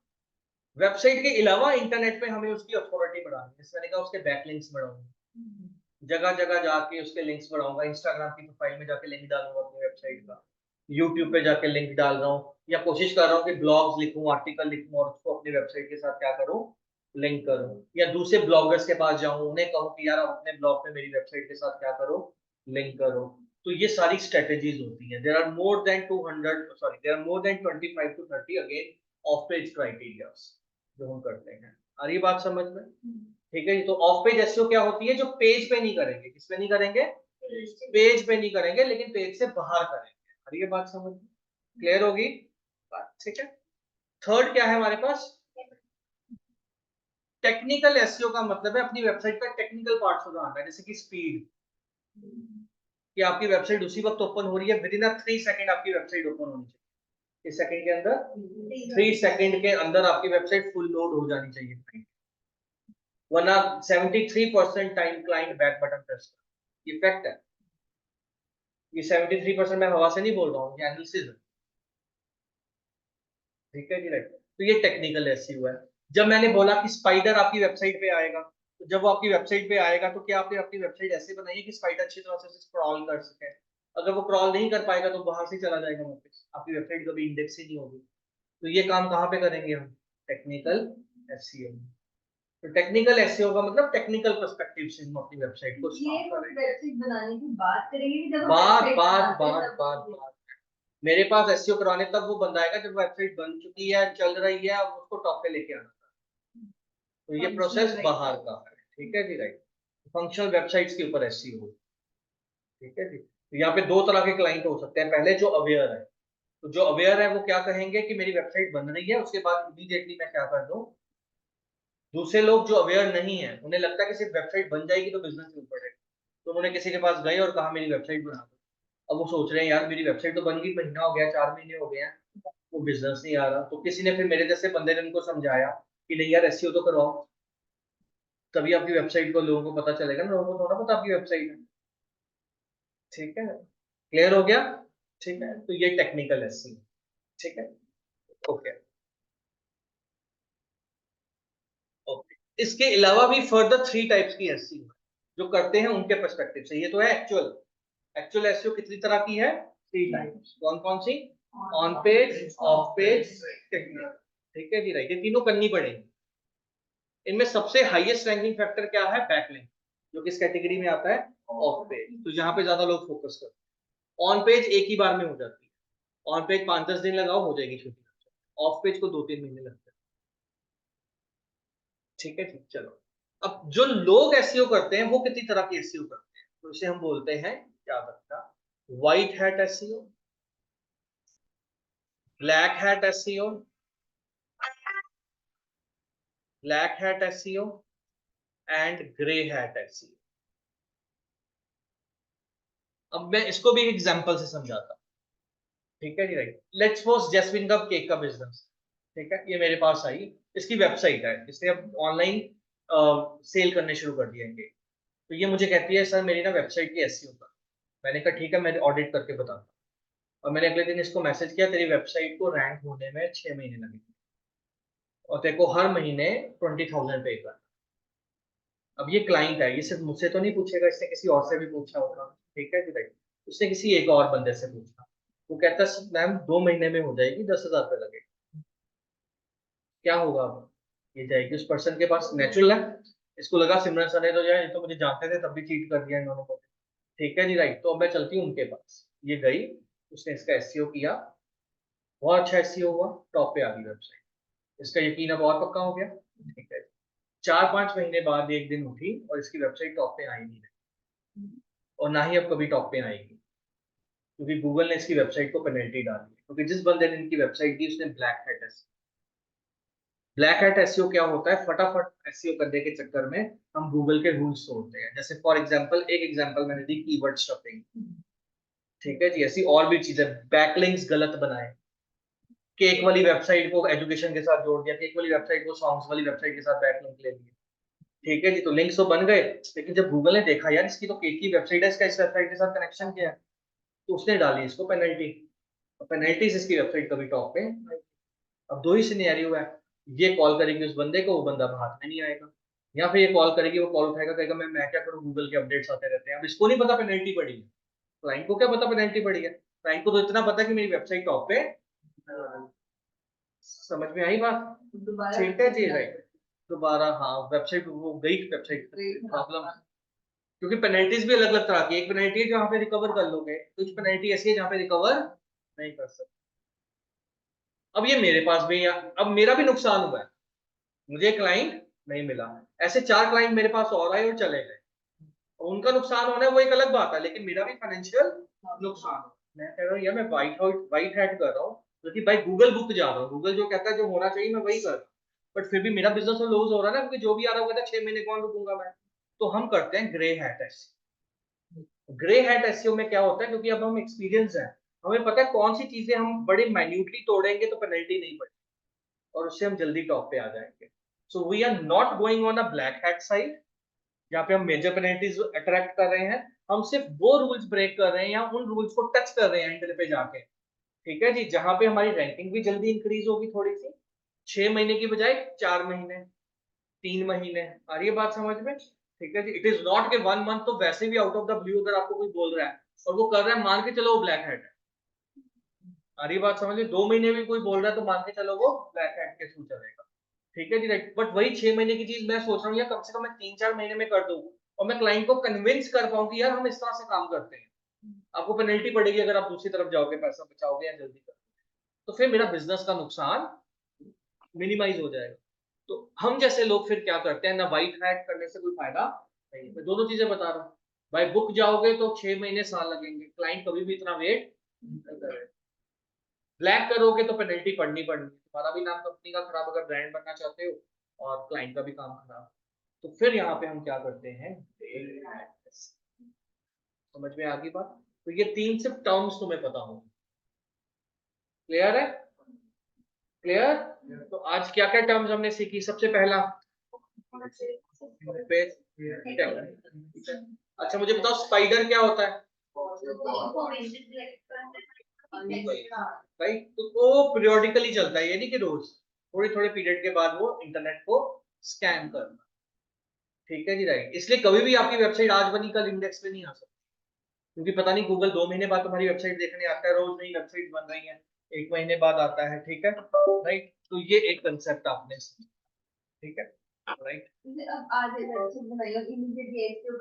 वेबसाइट के अलावा इंटरनेट पे हमें उसकी अथॉरिटी बढ़ानी है। मैंने कहा उसके बैकलिंक्स बढ़ाऊंगा, जगह जगह जाके उसके लिंक्स बढ़ाऊंगा। इंस्टाग्राम की प्रोफाइल में जाके लिंक डालूंगा अपनी वेबसाइट का, यूट्यूब पे जाके लिंक डाल रहा हूँ, या कोशिश कर रहा हूँ कि ब्लॉग्स लिखूं, आर्टिकल लिखूं और उसको अपनी वेबसाइट के साथ क्या करूं? लिंक करूं। या दूसरे ब्लॉगर्स के पास जाऊं, उन्हें कहूं कि यार आप अपने ब्लॉग पे मेरी वेबसाइट के साथ क्या करो? लिंक करो। तो ये सारी स्ट्रेटेजीज होती हैं। There are more than 200, sorry, there are more than 25 to 30 again of page criterias जो हम करते हैं। आ रही बात समझ में? ठीक है, तो ऑफ पेज एसईओ क्या होती है? जो पेज पे नहीं करेंगे। किस पे नहीं करेंगे? पेज पे नहीं करेंगे, लेकिन पेज से बाहर करेंगे। आ रही है बात समझ में? क्लियर होगी बात? ठीक है। थर्ड क्या है हमारे पास? टेक्निकल एसईओ का मतलब है अपनी वेबसाइट का टेक्निकल पार्ट सुधारना, जैसे कि स्पीड, कि आपकी वेबसाइट उसी वक्त ओपन हो रही है, विद इन 3 सेकंड आपकी वेबसाइट ओपन होनी चाहिए। इस सेकंड के अंदर 3 सेकंड के अंदर आपकी वेबसाइट फुल लोड हो जानी चाहिए, वरना 73% time client back button press कर, ये फैक्ट है। ये 73% मैं हवा से नहीं बोल रहा हूँ, ये एनालिसिस है, ठीक है जी राइट। तो ये टेक्निकल एसईओ है। जब मैंने बोला कि स्पाइडर आपकी वेबसाइट पे आएगा, तो जब वो आपकी वेबसाइट पे आएगा तो क्या आपने अपनी वेबसाइट ऐसे बनाई है कि स्पाइडर अच्छी तरह से क्रॉल कर सके? अगर वो क्रॉल नहीं कर पाएगा तो बाहर से चला जाएगा वापस, आपकी वेबसाइट कभी इंडेक्स ही नहीं होगी। तो ये काम कहाँ पे करेंगे हम? Technical SEO. तो टेक्निकल एसईओ का मतलब टेक्निकल पर्सपेक्टिव से हम अपनी वेबसाइट को ये स्ट्रॉन्ग करेंगे। वेबसाइट बनाने की बात करेंगे कि जब बात वेबसाइट बात बनाते हैं बात तब बात बात मेरे पास एसईओ कराने तब वो बंदा आएगा जब वेबसाइट बन चुकी है, चल रही है, अब उसको टॉप पे लेके आना। तो ये प्रोसेस बाहर का है, ठीक है जी राइट। फंक्शनल वेबसाइट्स के ऊपर एसईओ, ठीक है जी। तो यहाँ पे दो तरह के क्लाइंट हो सकते हैं। पहले जो अवेयर है, तो जो अवेयर है वो क्या कहेंगे कि मेरी वेबसाइट बन रही है, उसके बाद इमीडिएटली मैं क्या कर दूं। दूसरे लोग जो अवेयर नहीं है, उन्हें लगता है कि सिर्फ वेबसाइट बन जाएगी तो बिजनेस नहीं बढ़ेगा, तो उन्होंने किसी के पास गए और कहा मेरी वेबसाइट बना दो। अब वो सोच रहे हैं यार मेरी वेबसाइट तो बन गई, महीना हो गया, 4 महीने हो गए हैं, वो बिजनेस नहीं आ रहा। तो किसी ने फिर मेरे जैसे बंदे ने उनको समझाया कि नहीं यार एसईओ तो करवाओ, तभी आपकी वेबसाइट को लोगों को पता चलेगा ना, लोगों को थोड़ा पता आपकी वेबसाइट है, ठीक है। क्लियर हो गया? ठीक है, तो ये टेक्निकल एसईओ, ठीक है। Okay okay. इसके अलावा भी फर्दर 3 टाइप्स की एसईओ जो करते हैं उनके पर्सपेक्टिव से। ये तो है एक्चुअल। एक्चुअल एसईओ कितनी तरह की है? 3 टाइप्स। कौन कौन सी? On page, off page, technical, ठीक है जी राइट। ये तीनों करनी पड़ेगी। इनमें सबसे हाईएस्ट रैंकिंग फैक्टर क्या है? बैकलिंक, जो किस कैटेगरी में आता है? Of page. तो यहाँ पे ज्यादा लोग फोकस करते हैं। ऑन पेज एक ही बार में हो जाती है, ऑन पेज 5-10 दिन लगाओ हो जाएगी छुट्टी, ऑफ पेज को 2-3 महीने लगते हैं, ठीक है ठीक। चलो, अब जो लोग एसईओ करते हैं वो कितनी तरह की एसईओ करते हैं, तो इसे हम बोलते हैं क्या बता, white hat SEO, black hat SEO, black hat SEO and grey hat SEO. अब मैं इसको भी एक एग्जांपल से समझाता हूं, ठीक है जी राइट। लेट्स सपोज जैस्मिन का केक का बिजनेस, ठीक है, ये मेरे पास आई, इसकी वेबसाइट है, इसने अब ऑनलाइन सेल करने शुरू कर दिए केक। तो ये मुझे कहती है सर मेरी ना वेबसाइट की एसईओ कर। मैंने कहा ठीक है, मैं ऑडिट करके बताता हूँ। और मैंने अगले दिन इसको मैसेज किया तेरी वेबसाइट को रैंक होने में 6 महीने लगेंगे और तेरे को हर महीने 20,000 पे कर। अब ये क्लाइंट है, ये सिर्फ मुझसे तो नहीं पूछेगा, इसने किसी और से भी पूछा होगा, ठीक है जी। उसने किसी एक और बंदे से पूछा, वो कहता मैम 2 महीने में हो जाएगी, 10,000 रुपये लगेगा। क्या होगा अब? ये जाएगी उस पर्सन के पास, नेचुरल है। इसको लगा सिमरन सर ने तो यार ये तो मुझे जानते थे तब भी चीट कर दिया इन्होंने को, ठीक है जी राइट। तो अब मैं चलती हूँ उनके पास, ये गई, उसने इसका एसईओ किया, बहुत अच्छा एसईओ हुआ, टॉप पे आ गई वेबसाइट, इसका यकीन अब और पक्का हो गया, ठीक है। 4-5 महीने बाद एक दिन उठी और इसकी वेबसाइट टॉप पे आई नहीं रही, और ना ही अब कभी टॉप पे आएगी, क्योंकि गूगल ने इसकी वेबसाइट को पेनल्टी डाली, क्योंकि जिस बंदे ने इनकी वेबसाइट दी उसने black hat SEO. Black hat SEO क्या होता है? फटाफट एसईओ करने के चक्कर में हम गूगल के रूल्स तोड़ते हैं। जैसे फॉर एग्जांपल, एक एग्जांपल मैंने दी कीवर्ड स्टफिंग, ठीक है जी। ऐसी और भी चीजें, बैकलिंक्स गलत बनाए, केक वाली वेबसाइट को एजुकेशन के साथ जोड़ दिया, केक वाली वेबसाइट को सॉन्ग्स वाली वेबसाइट के साथ बैकलिंक ले लिया, ठीक है जी। तो लिंक्स तो बन गए, लेकिन जब गूगल ने देखा यार इसकी तो केक की वेबसाइट है, इसका इस वेबसाइट के साथ कनेक्शन क्या है, तो उसने डाली इसको पेनल्टी। पेनल्टी से इसकी वेबसाइट कभी टॉप पे। अब दो ही सिनेरियो है, ये कॉल करेगी उस बंदे को, वो बंदा भाग में नहीं आएगा, या फिर ये कॉल करेगी, वो कॉल उठाएगा, कहेगा मैं क्या करूं, गूगल के अपडेट्स आते रहते हैं। अब इसको नहीं पता पेनल्टी पड़ी है, क्लाइंट को क्या पता पेनल्टी पड़ी है, क्लाइंट को तो इतना पता है कि मेरी वेबसाइट टॉप पे। समझ में आई बात? दोबारा ठीक है जी राइट। दोबारा हाँ, वेबसाइट वो गई, वेबसाइट प्रॉब्लम, क्योंकि पेनल्टीज भी अलग अलग तरह की, एक पेनल्टी है जहाँ पे रिकवर कर लोगे, कुछ पेनल्टी ऐसी है जहाँ पे रिकवर नहीं कर सकते। अब ये मेरे पास भी है, अब मेरा भी नुकसान हुआ है, मुझे क्लाइंट नहीं मिला, ऐसे 4 क्लाइंट मेरे पास और आए और चले गए, उनका नुकसान होना है वो एक अलग बात है, लेकिन मेरा भी फाइनेंशियल नुकसान। मैं कह रहा हूँ यार मैं व्हाइट हैट कर रहा हूँ, क्योंकि भाई गूगल बुक जा रहा हूँ, गूगल जो कहता है जो होना चाहिए मैं वही कर रहा हूँ, बट फिर भी मेरा बिजनेस तो लूज हो रहा है ना, क्योंकि जो भी आ रहा होगा 6 महीने कौन रुकूंगा मैं। तो हम करते हैं grey hat SEO. Grey hat SEO में क्या होता है, क्योंकि अब हम एक्सपीरियंस है, हमें पता है कौन सी चीजें हम बड़े माइन्यूटली तोड़ेंगे तो पेनल्टी नहीं पड़ेगी, और उससे हम जल्दी टॉप पे आ जाएंगे। So we are not going on a black hat side जहाँ पे हम मेजर पेनल्टीज अट्रैक्ट कर रहे हैं। हम सिर्फ वो रूल्स ब्रेक कर रहे हैं या उन रूल्स को टच कर रहे हैं एंड पे जाके, ठीक है जी, जहां पे हमारी रैंकिंग भी जल्दी इंक्रीज होगी थोड़ी सी। 6 महीने की बजाय 4 महीने, 3 महीने, आ रही है बात समझ में? ठीक है जी, इट इज नॉट के 1 मंथ तो वैसे भी आउट ऑफ द ब्लू अगर आपको कोई बोल रहा है और वो कर रहा है, मान के चलो वो ब्लैक हैट है। आ रही है बात समझ में? 2 महीने भी कोई बोल रहा है तो मान के चलो वो ब्लैक हैट के थ्रू चलेगा। ठीक है जी, राइट। बट वही 6 महीने की चीज मैं सोच रहा हूँ या कम से कम मैं 3-4 महीने में कर दूँ, और मैं क्लाइंट को कन्विंस कर पाऊँ कि यार हम इस तरह से काम करते हैं, आपको पेनल्टी पड़ेगी अगर आप दूसरी तरफ जाओगे, पैसा बचाओगे या जल्दी करोगे, तो फिर मेरा बिजनेस का नुकसान मिनिमाइज हो जाएगा। तो हम जैसे लोग फिर क्या करते हैं ना, वाइट हैट करने से कोई फायदा नहीं है। मैं दोनों चीजें बता रहा हूँ। भाई बुक जाओगे तो 6 महीने साल लगेंगे, क्लाइंट कभी भी इतना वेट नहीं करेगा। ब्लैक करोगे तो पेनल्टी पड़नी पड़नी, तुम्हारा भी नाम कंपनी का खराब अगर ब्रांड बनना चाहते हो, और क्लाइंट का भी काम खराब। तो फिर यहाँ पे हम क्या करते हैं, समझ में आ गई बात? तो ये 3 सिर्फ टर्म्स तुम्हें पता हो, क्लियर है? क्लियर? तो आज क्या क्या टर्म्स हमने सीखी? सबसे पहला पेज, अच्छा मुझे बताओ स्पाइडर क्या होता है? राइट, तो वो पीरियोडिकली चलता है, ये नहीं कि रोज, थोड़े थोड़े पीरियड के बाद वो इंटरनेट को स्कैन करना। ठीक है जी, राइट। इसलिए कभी भी आपकी वेबसाइट आज बनी कल इंडेक्स पे नहीं आ सकती, क्योंकि पता नहीं गूगल 2 महीने बाद तुम्हारी वेबसाइट देखने आता है, रोज नई वेबसाइट बन रही है, 1 महीने बाद आता है। ठीक है, राइट। तो ये एक कंसेप्ट आपने, ठीक है, राइट। अब आज वेबसाइट बनाई इमीडिएटली